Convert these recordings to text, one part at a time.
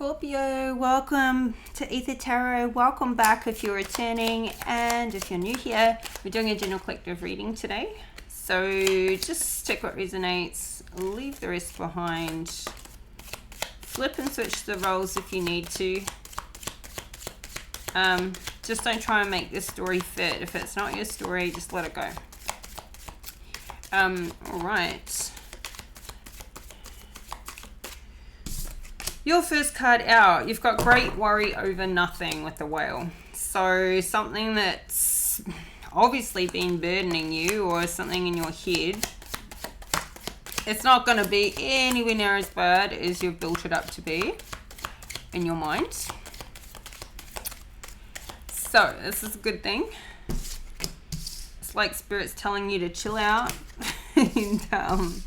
Scorpio, welcome to Aether Tarot. Welcome back if you're returning, and if you're new here, we're doing a general collective reading today. So just take what resonates, leave the rest behind, flip and switch the roles if you need to. Just don't try and make this story fit. If it's not your story, just let it go. All right. Your first card out, you've got great worry over nothing with the whale. So something that's obviously been burdening you, or something in your head, it's not going to be anywhere near as bad as you've built it up to be in your mind. So this is a good thing. It's like Spirit's telling you to chill out and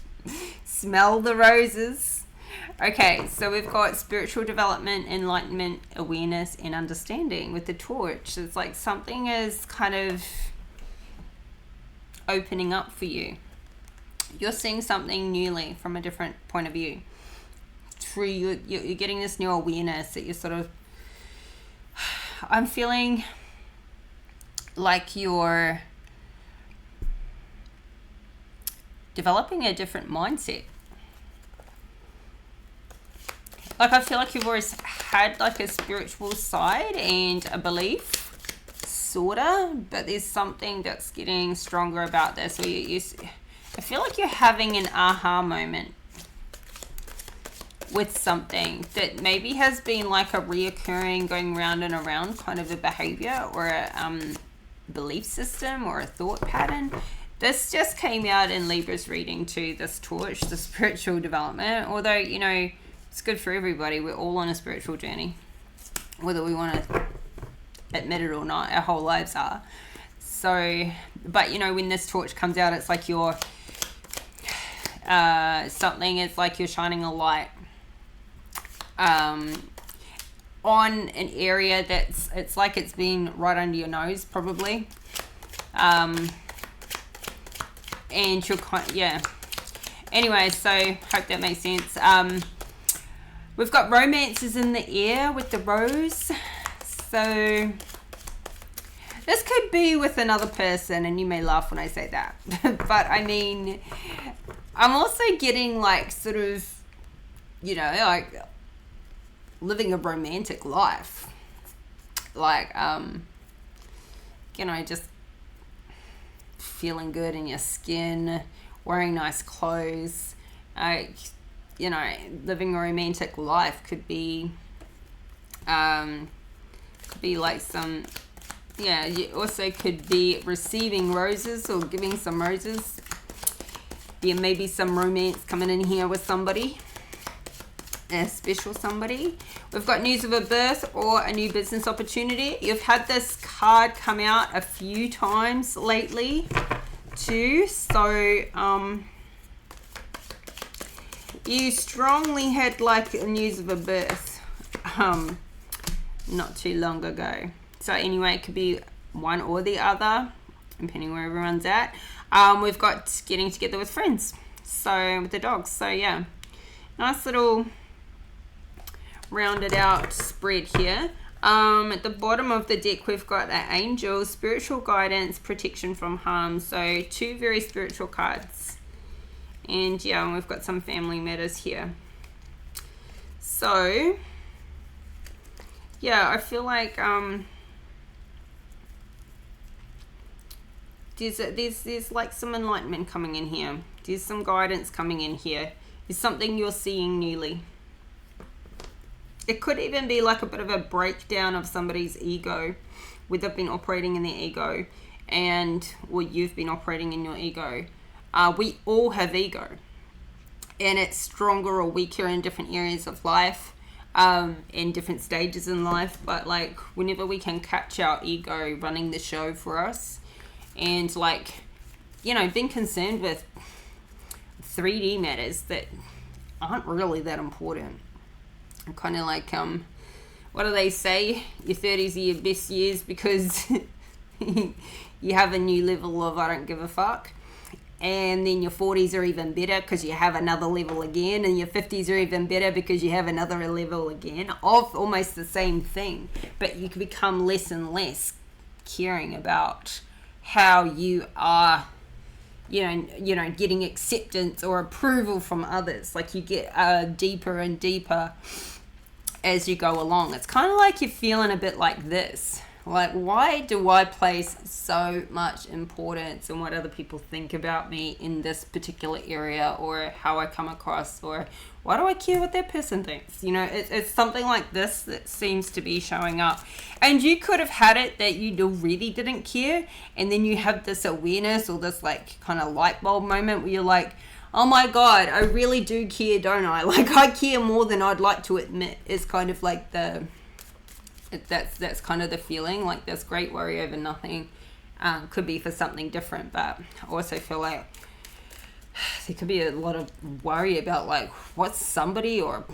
smell the roses. Okay, so we've got spiritual development, enlightenment, awareness, and understanding with the torch. It's like something is kind of opening up for you. You're seeing something newly from a different point of view. Through you're getting this new awareness that you're sort of... I'm feeling like you're developing a different mindset. Like, I feel like you've always had like a spiritual side and a belief, sorta, but there's something that's getting stronger about this. So I feel like you're having an aha moment with something that maybe has been like a reoccurring, going round and around kind of a behavior, or a belief system, or a thought pattern. This just came out in Libra's reading too, this torch, the spiritual development. Although, you know, it's good for everybody. We're all on a spiritual journey, whether we want to admit it or not. Our whole lives are. So, but you know, when this torch comes out, it's like you're something. It's like you're shining a light on an area that's, it's like it's been right under your nose, probably. And you're yeah. Anyway, so hope that makes sense. We've got romances in the air with the rose. So this could be with another person, and you may laugh when I say that. But I mean, I'm also getting like sort of, you know, like living a romantic life. Like, you know, just feeling good in your skin, wearing nice clothes. You know, living a romantic life could be like some, yeah, you also could be receiving roses or giving some roses. There may be some romance coming in here with somebody, a special somebody. We've got news of a birth or a new business opportunity. You've had this card come out a few times lately too, so you strongly had like news of a birth not too long ago. So anyway, it could be one or the other, depending where everyone's at. We've got getting together with friends, so with the dogs. So yeah, nice little rounded out spread here. At the bottom of the deck, we've got an angel, spiritual guidance, protection from harm. So two very spiritual cards. And yeah, and we've got some family matters here. So yeah, I feel like there's like some enlightenment coming in here. There's some guidance coming in here. There's something you're seeing newly. It could even be like a bit of a breakdown of somebody's ego, where they've been operating in their ego, or you've been operating in your ego. We all have ego, and it's stronger or weaker in different areas of life, in different stages in life. But like, whenever we can catch our ego running the show for us, and like, you know, being concerned with 3D matters that aren't really that important. Kind of like, what do they say? Your 30s are your best years because you have a new level of I don't give a fuck. and then your 40s are even better because you have another level again, and your 50s are even better because you have another level again of almost the same thing, but you can become less and less caring about how you are, getting acceptance or approval from others. Like you get deeper and deeper as you go along. It's kind of like you're feeling a bit like this. Like, why do I place so much importance in what other people think about me in this particular area, or how I come across, or why do I care what that person thinks? It's something like this that seems to be showing up. And you could have had it that you really didn't care, and then you have this awareness or this like kind of light bulb moment where you're like, oh my God, I really do care, don't I? Like, I care more than I'd like to admit. Is kind of like that's kind of the feeling. Like this great worry over nothing. Could be for something different, but I also feel like there could be a lot of worry about like what somebody or a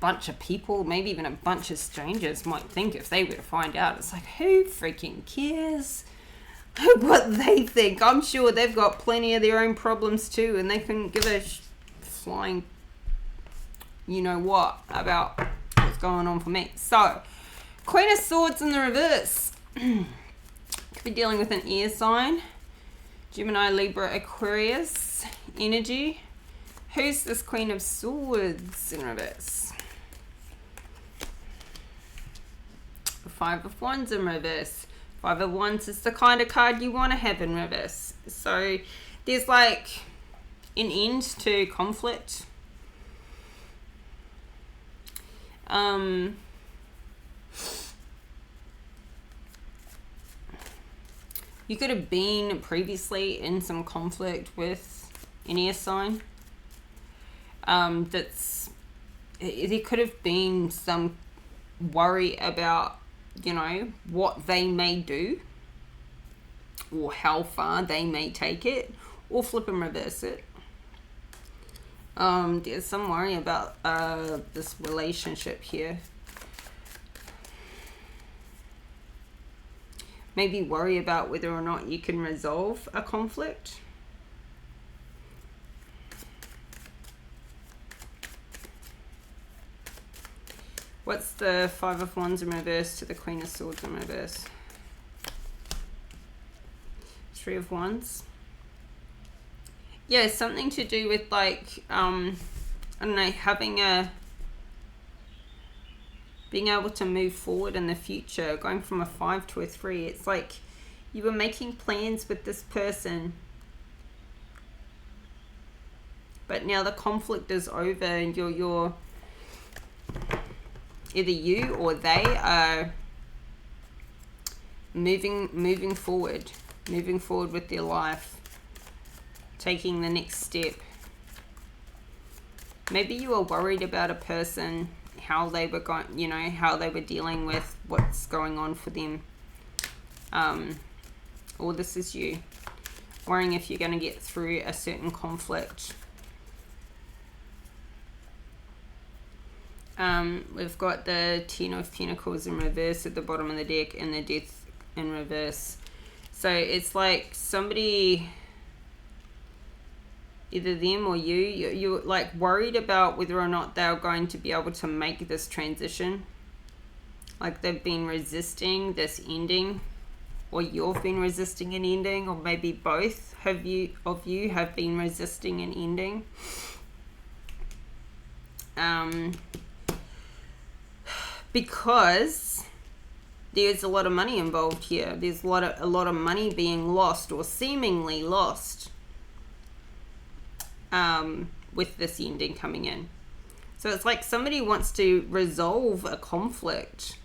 bunch of people, maybe even a bunch of strangers might think if they were to find out. It's like, who freaking cares what they think? I'm sure they've got plenty of their own problems too, and they couldn't give a flying what about what's going on for me. So Queen of Swords in the reverse. Could be dealing with an air sign. Gemini, Libra, Aquarius energy. Who's this Queen of Swords in reverse? Five of Wands in reverse. Five of Wands is the kind of card you want to have in reverse. So there's like an end to conflict. You could have been previously in some conflict with an air sign. There could have been some worry about, what they may do or how far they may take it, or flip and reverse it. There's some worry about this relationship here. Maybe worry about whether or not you can resolve a conflict. What's the Five of Wands in reverse to the Queen of Swords in reverse? Three of Wands. Yeah, something to do with like, I don't know, being able to move forward in the future, going from a 5 to a 3. It's like you were making plans with this person, but now the conflict is over, and you're either you or they are moving forward with their life, taking the next step. Maybe you were worried about a person, how they were going, how they were dealing with what's going on for them. Or this is you worrying if you're going to get through a certain conflict. We've got the Ten of Pentacles in reverse at the bottom of the deck, and the Death in reverse. So it's like somebody, either them or you're like worried about whether or not they're going to be able to make this transition. Like they've been resisting this ending, or you've been resisting an ending, or maybe both of you have been resisting an ending. Because there's a lot of money involved here. There's a lot of money being lost or seemingly lost with this ending coming in. So it's like somebody wants to resolve a conflict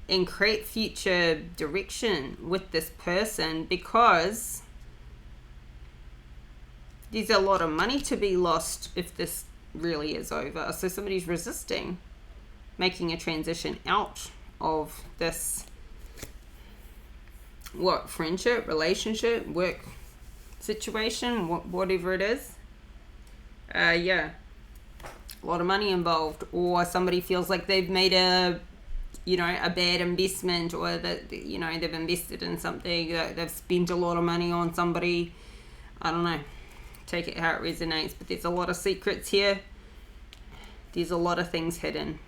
and create future direction with this person, because there's a lot of money to be lost if this really is over. So somebody's resisting making a transition out of this, friendship, relationship, work situation, whatever it is. A lot of money involved, or somebody feels like they've made a bad investment, or that they've invested in something, they've spent a lot of money on somebody, I don't know. Take it how it resonates. But there's a lot of secrets here. There's a lot of things hidden.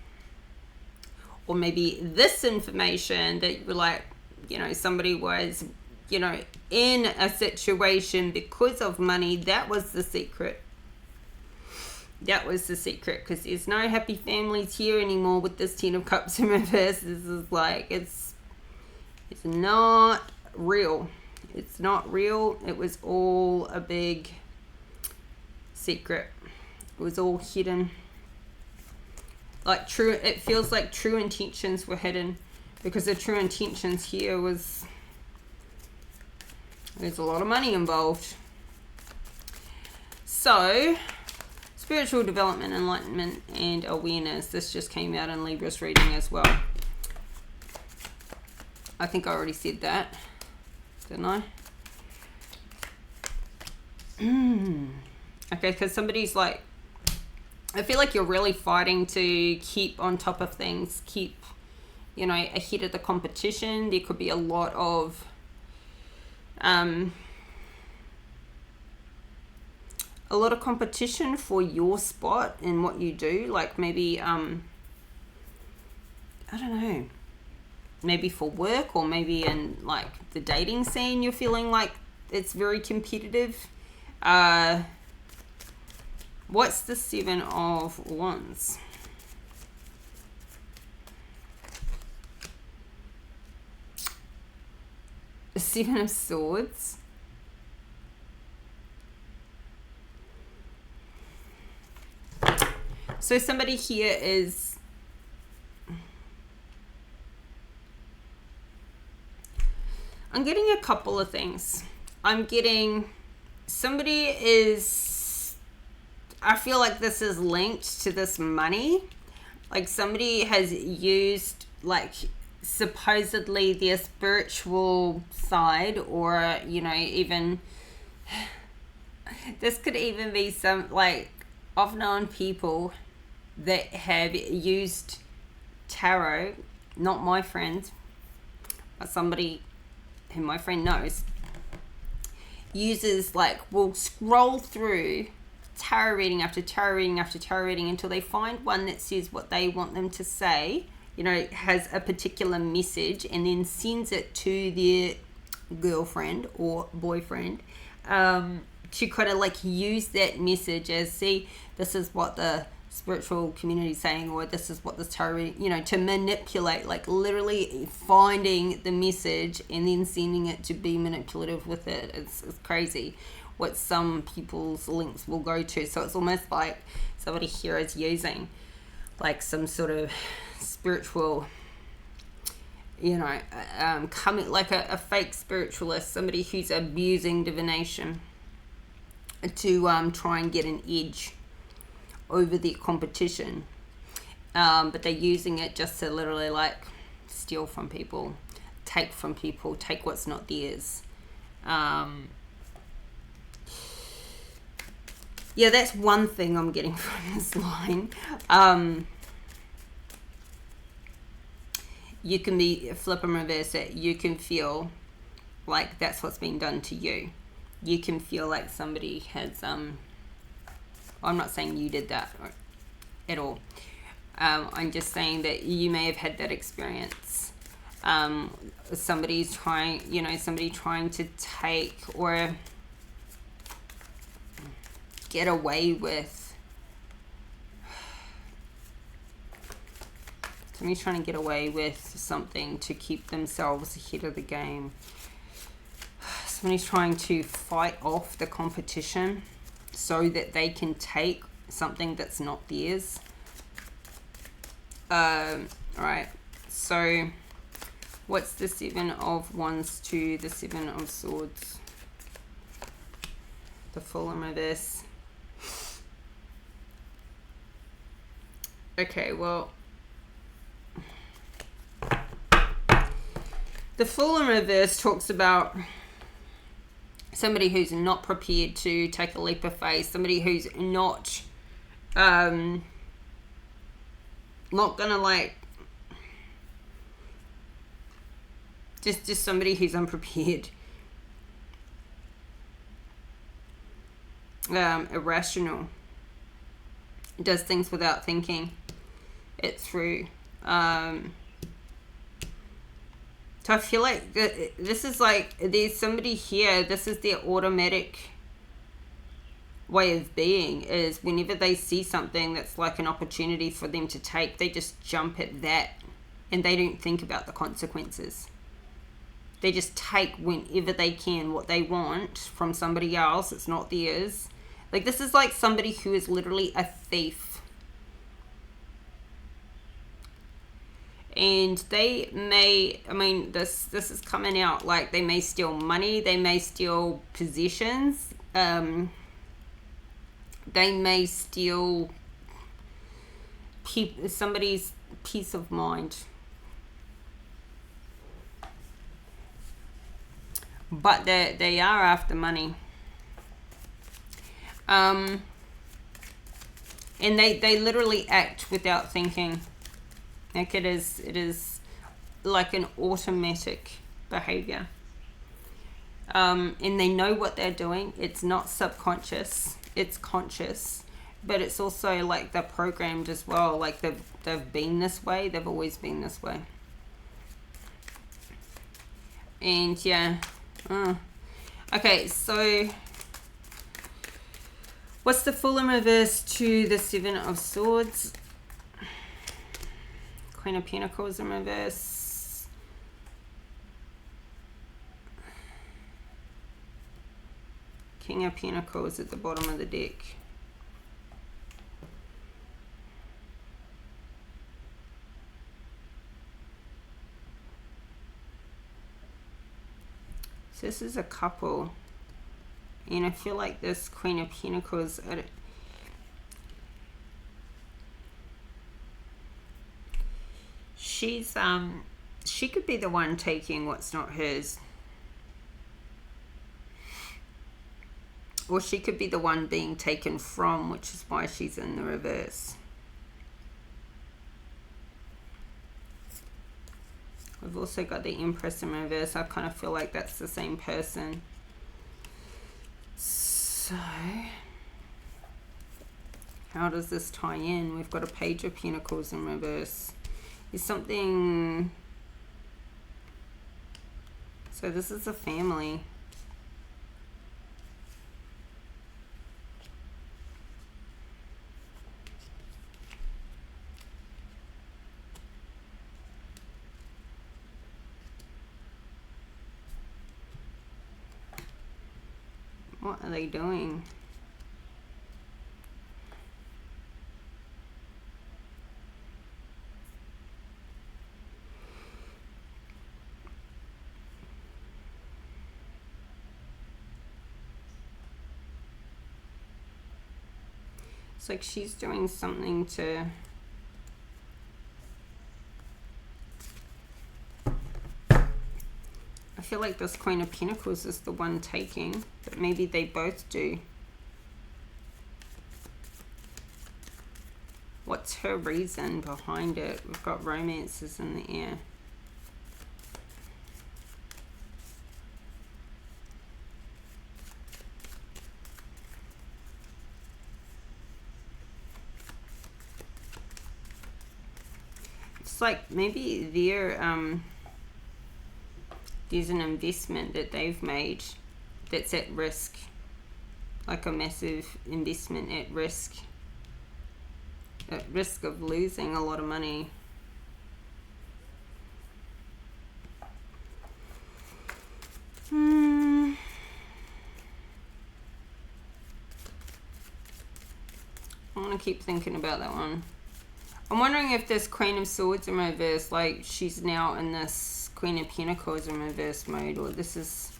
Or maybe this information that you were like, you know, somebody was, you know, in a situation because of money. That was the secret. That was the secret, because there's no happy families here anymore with this Ten of Cups in reverse. This is like, it's not real. It's not real. It was all a big secret. It was all hidden. Like true, it feels like true intentions were hidden, because the true intentions here was, there's a lot of money involved. So, spiritual development, enlightenment, and awareness. This just came out in Libra's reading as well. I think I already said that, didn't I? Okay, because somebody's like, I feel like you're really fighting to keep on top of things, keep, you know, ahead of the competition. There could be a lot of competition for your spot in what you do. Like maybe, I don't know, maybe for work, or maybe in like the dating scene, you're feeling like it's very competitive. What's the Seven of Wands? The Seven of Swords. So somebody here is, I'm getting a couple of things. I'm getting somebody is, I feel like this is linked to this money. Like somebody has used like supposedly their spiritual side, or, you know, even this could even be some, like, I've known people that have used tarot, not my friends, but somebody who my friend knows, uses, like, will scroll through tarot reading after tarot reading after tarot reading until they find one that says what they want them to say, you know, has a particular message, and then sends it to their girlfriend or boyfriend, to kind of like use that message as, see, this is what the spiritual community is saying, or this is what this tarot reading, you know, to manipulate, like literally finding the message and then sending it to be manipulative with it. It's crazy what some people's links will go to. So it's almost like somebody here is using like some sort of spiritual, you know, coming like a fake spiritualist, somebody who's abusing divination to try and get an edge over the competition, but they're using it just to literally like steal from people, take from people, take what's not theirs. Yeah, that's one thing I'm getting from this line. You can be flip and reverse it. You can feel like that's what's been done to you. You can feel like somebody has I'm not saying you did that at all. I'm just saying that you may have had that experience. Somebody's trying, you know, somebody trying to take or get away with. Somebody's trying to get away with something to keep themselves ahead of the game. Somebody's trying to fight off the competition so that they can take something that's not theirs. Alright, so what's the Seven of Wands to the Seven of Swords? The Fool in reverse. Okay, well, the Fool in reverse talks about somebody who's not prepared to take a leap of faith, somebody who's not gonna like, just somebody who's unprepared. irrational. It does things without thinking it through. So I feel like this is like, there's somebody here, this is their automatic way of being, is whenever they see something that's like an opportunity for them to take, they just jump at that and they don't think about the consequences. They just take whenever they can what they want from somebody else. It's not theirs. Like, this is like somebody who is literally a thief. And they may, I mean, this is coming out like they may steal money, they may steal possessions, they may steal somebody's peace of mind. But they are after money. And they literally act without thinking. Like, it is like an automatic behavior. And they know what they're doing. It's not subconscious, it's conscious. But it's also like they're programmed as well. Like, they've been this way, they've always been this way. And yeah. Okay, so what's the Fool in reverse to the Seven of Swords? Queen of Pentacles in reverse. King of Pentacles at the bottom of the deck. So this is a couple. And I feel like this Queen of Pentacles, she's she could be the one taking what's not hers, or she could be the one being taken from, which is why she's in the reverse. We've also got the Empress in reverse. I kind of feel like that's the same person. So how does this tie in? We've got a Page of Pentacles in reverse. Is something, so this is a family. What are they doing? It's like she's doing something to I feel like this Queen of Pentacles is the one taking, but maybe they both do. What's her reason behind it? We've got romances in the air. It's like maybe there's an investment that they've made that's at risk, like a massive investment at risk of losing a lot of money. I want to keep thinking about that one. I'm wondering if this Queen of Swords in reverse, like she's now in this Queen of Pentacles in reverse mode, or this is,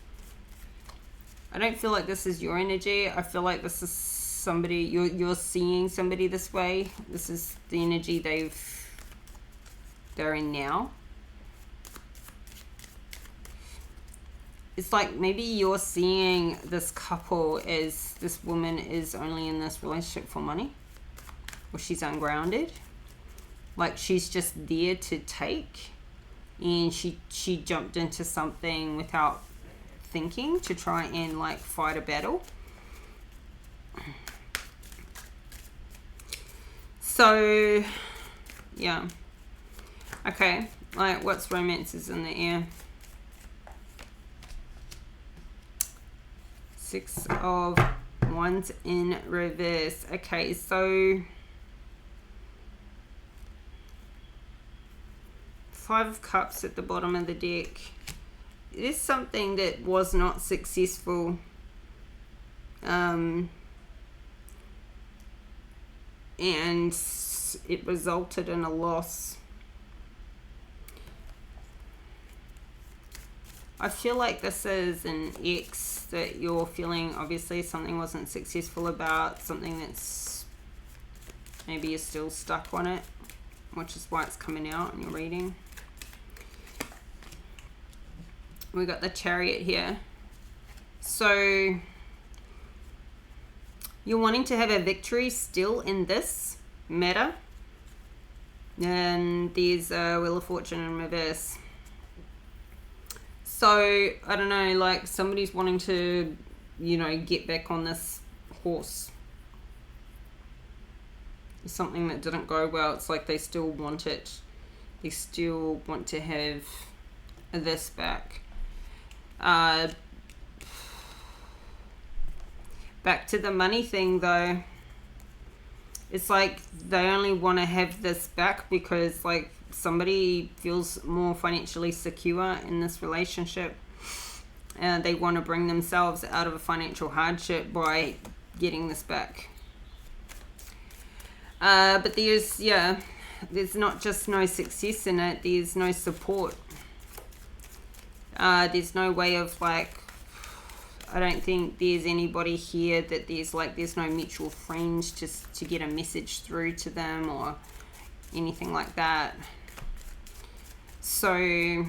I don't feel like this is your energy. I feel like this is somebody, you're seeing somebody this way. This is the energy they're in now. It's like maybe you're seeing this couple as this woman is only in this relationship for money, or she's ungrounded. Like she's just there to take, and she jumped into something without thinking to try and like fight a battle. So, yeah. Okay, like what's romances in the air? 6 of Wands in reverse. Okay, so 5 of Cups at the bottom of the deck. It is something that was not successful. And it resulted in a loss. I feel like this is an ex that you're feeling obviously something wasn't successful about, something that's maybe you're still stuck on it, which is why it's coming out in your reading. We got the Chariot here. So you're wanting to have a victory still in this matter. And there's a Wheel of Fortune in reverse. So, I don't know, like somebody's wanting to, you know, get back on this horse. Something that didn't go well. It's like they still want it. They still want to have this back. Back to the money thing though. It's like they only want to have this back because like somebody feels more financially secure in this relationship, and they want to bring themselves out of a financial hardship by getting this back. But there's not just no success in it, there's no support. There's no way of like, I don't think there's anybody here that there's no mutual friend just to get a message through to them or anything like that. So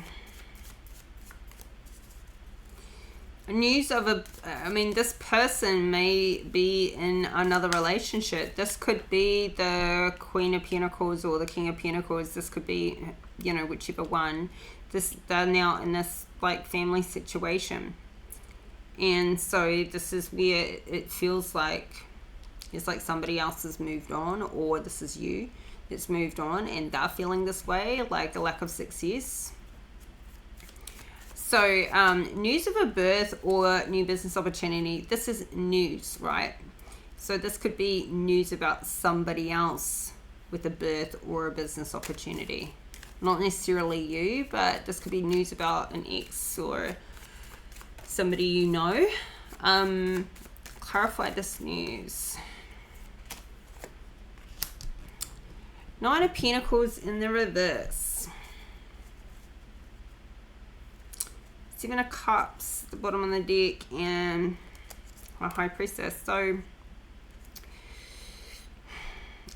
news of this person may be in another relationship. This could be the Queen of Pentacles or the King of Pentacles. This could be, you know, whichever one. They're now in this like family situation. And so this is where it feels like it's like somebody else has moved on, or this is you that's moved on and they're feeling this way, like a lack of success. So news of a birth or new business opportunity. This is news, right? So this could be news about somebody else with a birth or a business opportunity. Not necessarily you, but this could be news about an ex or somebody you know. Clarify this news. 9 of Pentacles in the reverse. 7 of Cups at the bottom of the deck, and a High Priestess. So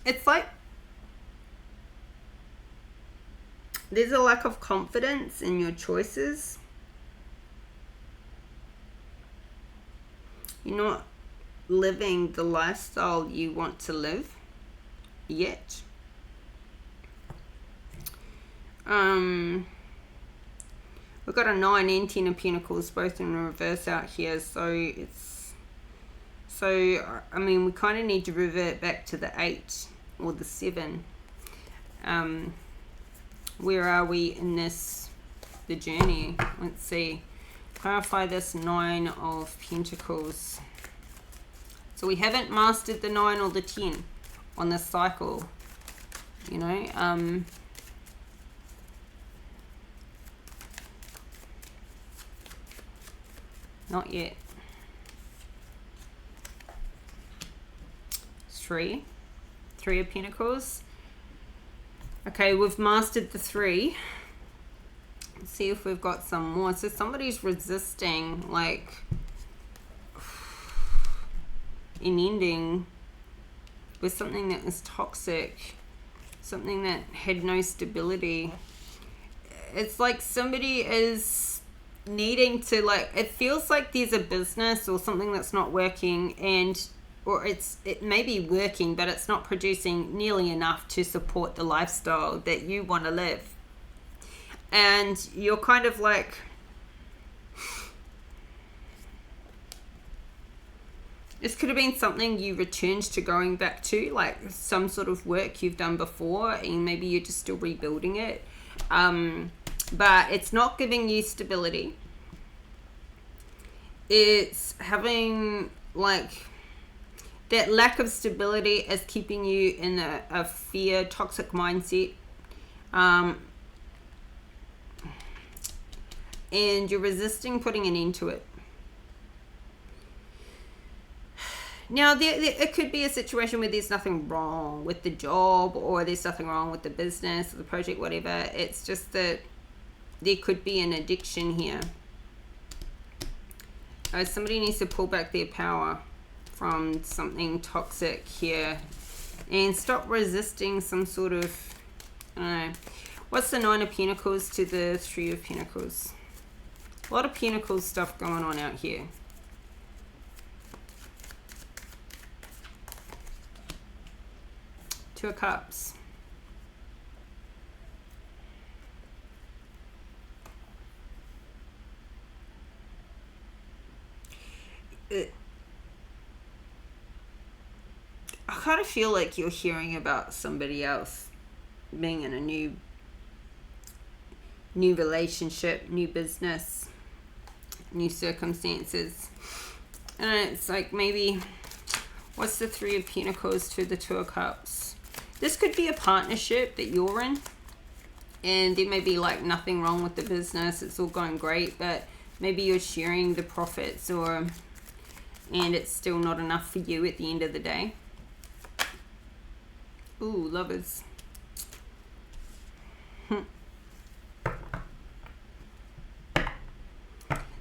it's like there's a lack of confidence in your choices. You're not living the lifestyle you want to live yet. We've got a 9 and 10 of Pentacles both in reverse out here, so we kind of need to revert back to the 8 or the 7. Where are we in the journey? Let's see. Clarify this 9 of Pentacles. So we haven't mastered the 9 or the 10 on this cycle, you know. Not yet. 3 of Pentacles. Okay, we've mastered the 3. Let's see if we've got some more. So somebody's resisting, like, an ending with something that was toxic, something that had no stability. It's like somebody is needing to, like, it feels like there's a business or something that's not working, or it may be working, but it's not producing nearly enough to support the lifestyle that you want to live. And you're kind of like, This could have been something you returned to going back to, like some sort of work you've done before, and maybe you're just still rebuilding it. But it's not giving you stability. It's having, like, that lack of stability is keeping you in a fear, toxic mindset. And you're resisting putting an end to it. Now, it could be a situation where there's nothing wrong with the job, or there's nothing wrong with the business or the project, whatever. It's just that there could be an addiction here. Somebody needs to pull back their power from something toxic here and stop resisting some sort of, I don't know. What's the Nine of Pentacles to the Three of Pentacles? A lot of Pentacles stuff going on out here. Two of Cups. I kind of feel like you're hearing about somebody else being in a new relationship, new business, new circumstances. And it's like, maybe, what's the Three of Pentacles to the Two of Cups? This could be a partnership that you're in, and there may be like nothing wrong with the business, it's all going great, but maybe you're sharing the profits, and it's still not enough for you at the end of the day. Ooh, Lovers.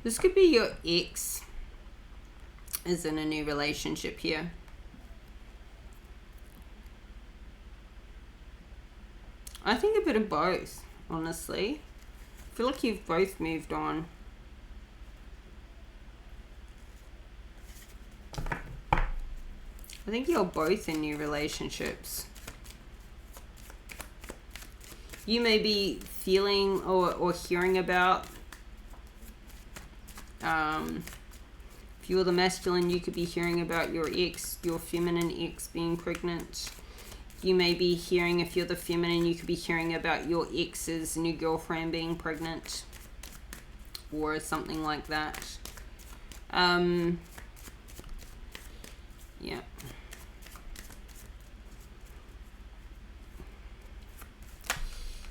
This could be your ex is in a new relationship here. I think a bit of both, honestly. I feel like you've both moved on. I think you're both in new relationships. You may be feeling or hearing about, if you're the masculine, you could be hearing about your ex, your feminine ex being pregnant. You may be hearing, if you're the feminine, you could be hearing about your ex's new girlfriend being pregnant, or something like that. Yeah.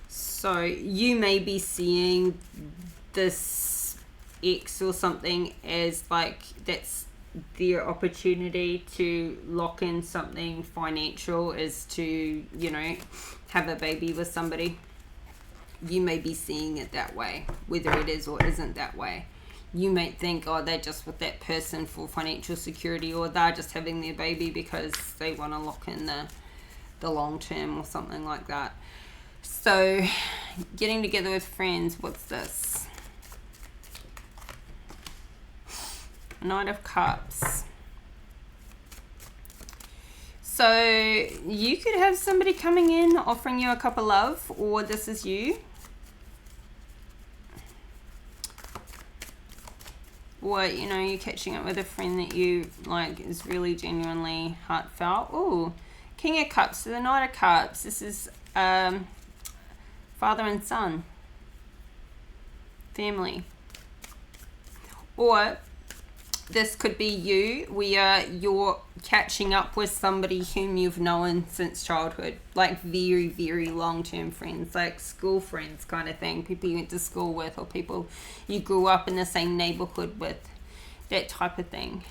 So you may be seeing this ex or something as like that's their opportunity to lock in something financial, is to, you know, have a baby with somebody. You may be seeing it that way, whether it is or isn't that way. You might think, oh, they're just with that person for financial security, or they're just having their baby because they want to lock in the long term or something like that. So getting together with friends, what's this? Knight of Cups. So you could have somebody coming in offering you a cup of love, or this is you. Or, you know, you're catching up with a friend that you like is really genuinely heartfelt. Ooh, King of Cups. So the Knight of Cups. This is father and son. Family. Or this could be you, where you're catching up with somebody whom you've known since childhood, like very, very long-term friends, like school friends kind of thing, people you went to school with, or people you grew up in the same neighborhood with, that type of thing.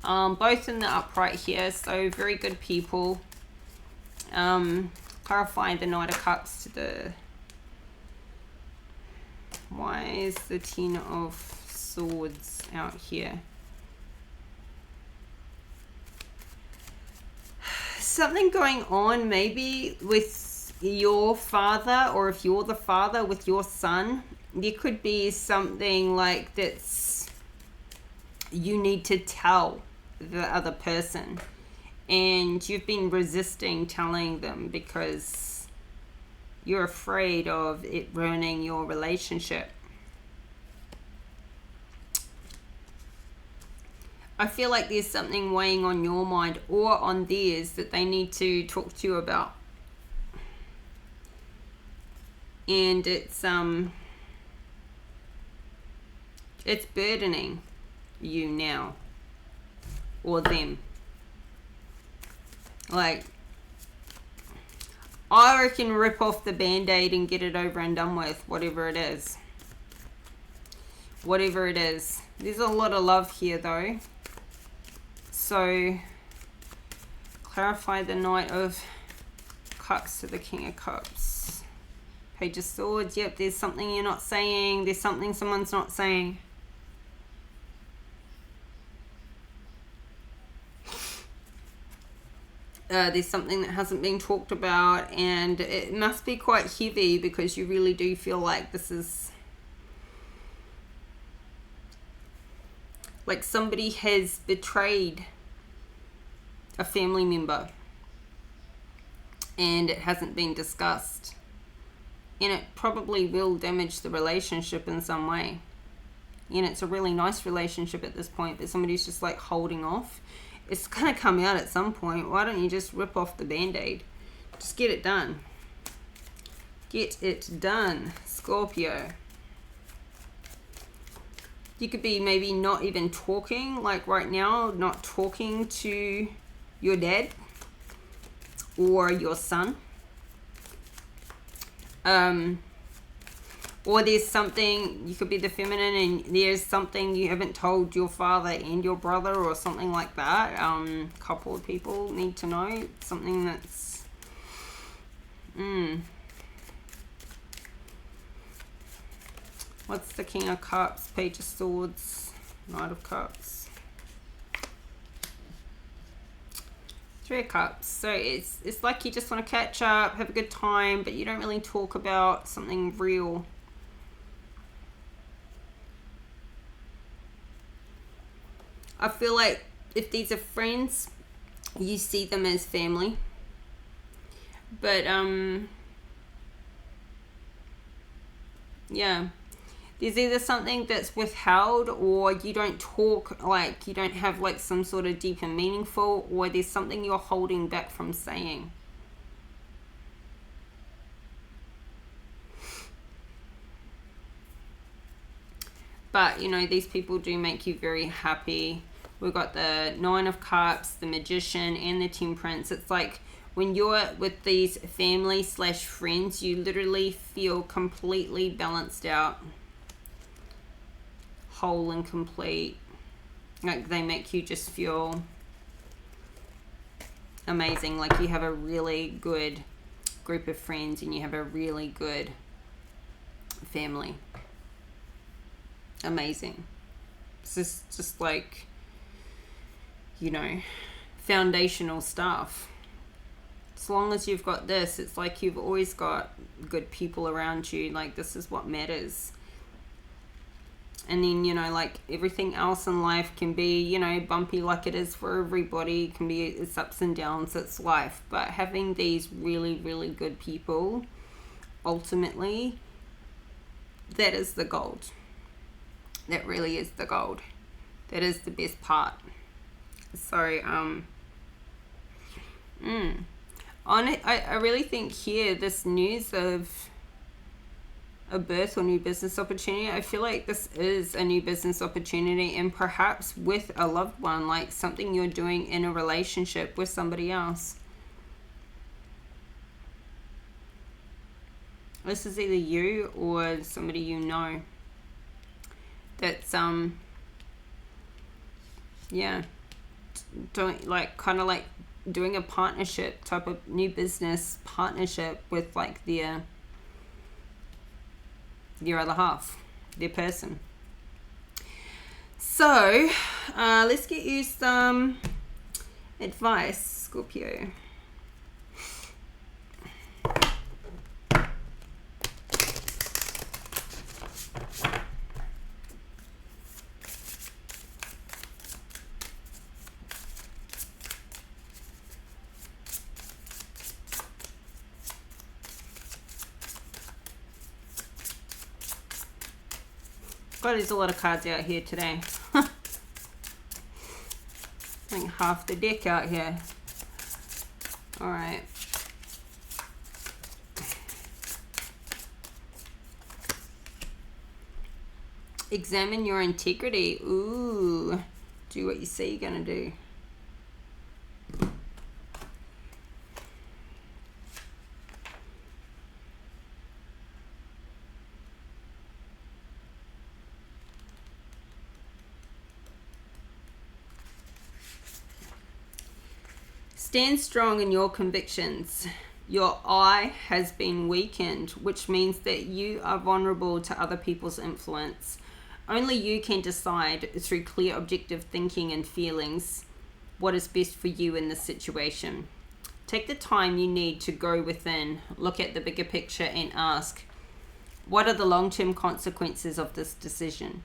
Both in the upright here, so very good people. Clarifying the Knight of Cups to the... Why is the Ten of Swords out here? Something going on maybe with your father, or if you're the father with your son, there could be something like that's you need to tell the other person, and you've been resisting telling them because you're afraid of it ruining your relationship. I feel like there's something weighing on your mind or on theirs that they need to talk to you about. And it's burdening you now, or them. Like, I reckon rip off the band-aid and get it over and done with, whatever it is. Whatever it is. There's a lot of love here though. So, clarify the Knight of Cups to the King of Cups. Page of Swords. Yep, there's something you're not saying. There's something someone's not saying. There's something that hasn't been talked about, and it must be quite heavy because you really do feel like this is like somebody has betrayed a family member and it hasn't been discussed, and it probably will damage the relationship in some way. And it's a really nice relationship at this point, but somebody's just like holding off. It's going to come out at some point. Why don't you just rip off the band-aid? Just get it done. Get it done, Scorpio. You could be maybe not even talking, like right now, not talking to your dad or your son. Or there's something, you could be the feminine, and there's something you haven't told your father and your brother or something like that. Couple of people need to know something that's... What's the King of Cups, Page of Swords, Knight of Cups, Three of Cups. So it's like you just want to catch up, have a good time, but you don't really talk about something real. I feel like if these are friends, you see them as family. But, yeah. There's either something that's withheld, or you don't talk, like, you don't have, like, some sort of deep and meaningful, or there's something you're holding back from saying. But, you know, these people do make you very happy. We've got the Nine of Cups, the Magician, and the Temperance. It's like when you're with these family / friends, you literally feel completely balanced out. Whole and complete. Like, they make you just feel amazing. Like, you have a really good group of friends and you have a really good family. Amazing. This is just like, you know, foundational stuff. As long as you've got this, it's like you've always got good people around you. Like, this is what matters. And then, you know, like, everything else in life can be, you know, bumpy like it is for everybody. It can be, it's ups and downs, it's life. But having these really, really good people, ultimately, that is the gold. That really is the gold. That is the best part. So, on it, I really think here, this news of a birth or new business opportunity, I feel like this is a new business opportunity, and perhaps with a loved one, like something you're doing in a relationship with somebody else. This is either you or somebody you know. That's yeah, doing like kind of like doing a partnership type of new business partnership with like your other half, their person. So let's get you some advice, Scorpio. God, there's a lot of cards out here today. Like half the deck out here. All right. Examine your integrity. Ooh. Do what you say you're going to do. Stand strong in your convictions. Your I has been weakened, which means that you are vulnerable to other people's influence. Only you can decide through clear objective thinking and feelings what is best for you in this situation. Take the time you need to go within, look at the bigger picture and ask, what are the long-term consequences of this decision?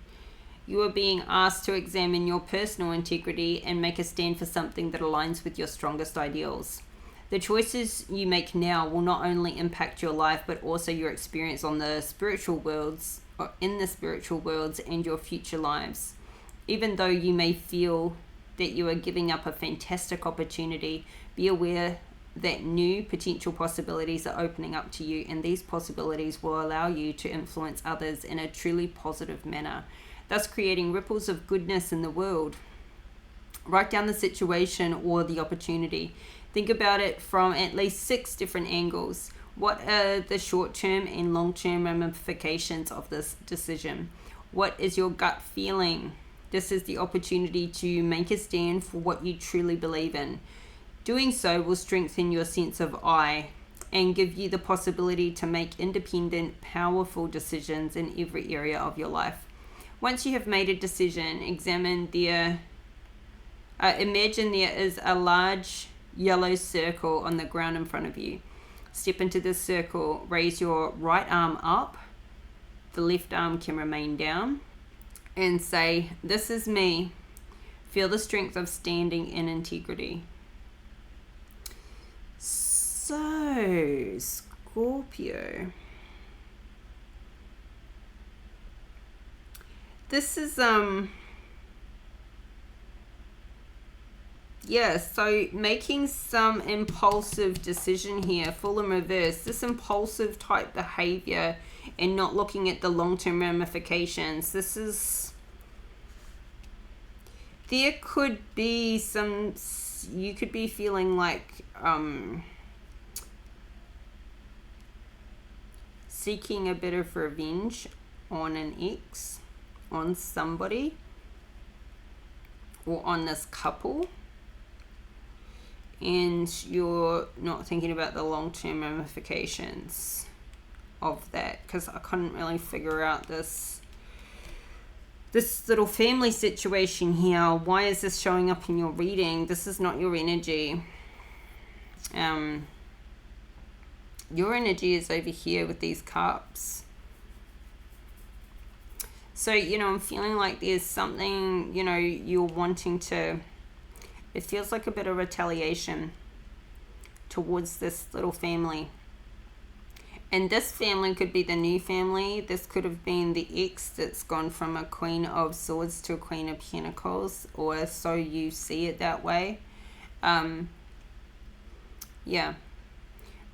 You are being asked to examine your personal integrity and make a stand for something that aligns with your strongest ideals. The choices you make now will not only impact your life, but also your experience on the spiritual worlds, or in the spiritual worlds, and your future lives. Even though you may feel that you are giving up a fantastic opportunity, be aware that new potential possibilities are opening up to you, and these possibilities will allow you to influence others in a truly positive manner, thus creating ripples of goodness in the world. Write down the situation or the opportunity. Think about it from at least 6 different angles. What are the short-term and long-term ramifications of this decision? What is your gut feeling? This is the opportunity to make a stand for what you truly believe in. Doing so will strengthen your sense of I and give you the possibility to make independent, powerful decisions in every area of your life. Once you have made a decision, imagine there is a large yellow circle on the ground in front of you. Step into this circle, raise your right arm up, the left arm can remain down, and say, "This is me." Feel the strength of standing in integrity. So, Scorpio. This is, yeah, so making some impulsive decision here, full in reverse. This impulsive type behavior and not looking at the long-term ramifications. This is, there could be some, you could be feeling like, seeking a bit of revenge on an ex, on somebody, or on this couple, and you're not thinking about the long-term ramifications of that, because I couldn't really figure out this little family situation here. Why is this showing up in your reading? This is not your energy. Your energy is over here with these cups. So, you know, I'm feeling like there's something, you know, you're wanting to, it feels like a bit of retaliation towards this little family. And this family could be the new family. This could have been the ex that's gone from a Queen of Swords to a Queen of Pentacles, or so you see it that way. Yeah.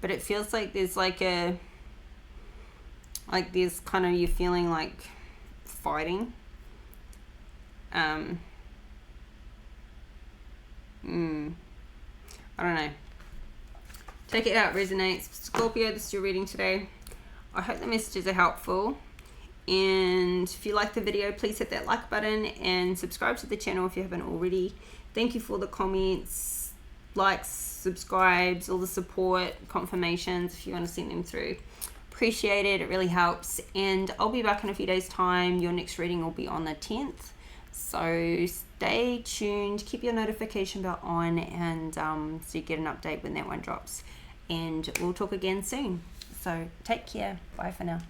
But it feels like there's like a, like there's kind of, you feeling like fighting. I don't know. Take it out, resonates. Scorpio, this is your reading today. I hope the messages are helpful. And if you like the video, please hit that like button and subscribe to the channel if you haven't already. Thank you for the comments, likes, subscribes, all the support, confirmations if you want to send them through. Appreciate it. It really helps. And I'll be back in a few days' time. Your next reading will be on the 10th. So stay tuned. Keep your notification bell on, and so you get an update when that one drops. And we'll talk again soon. So take care. Bye for now.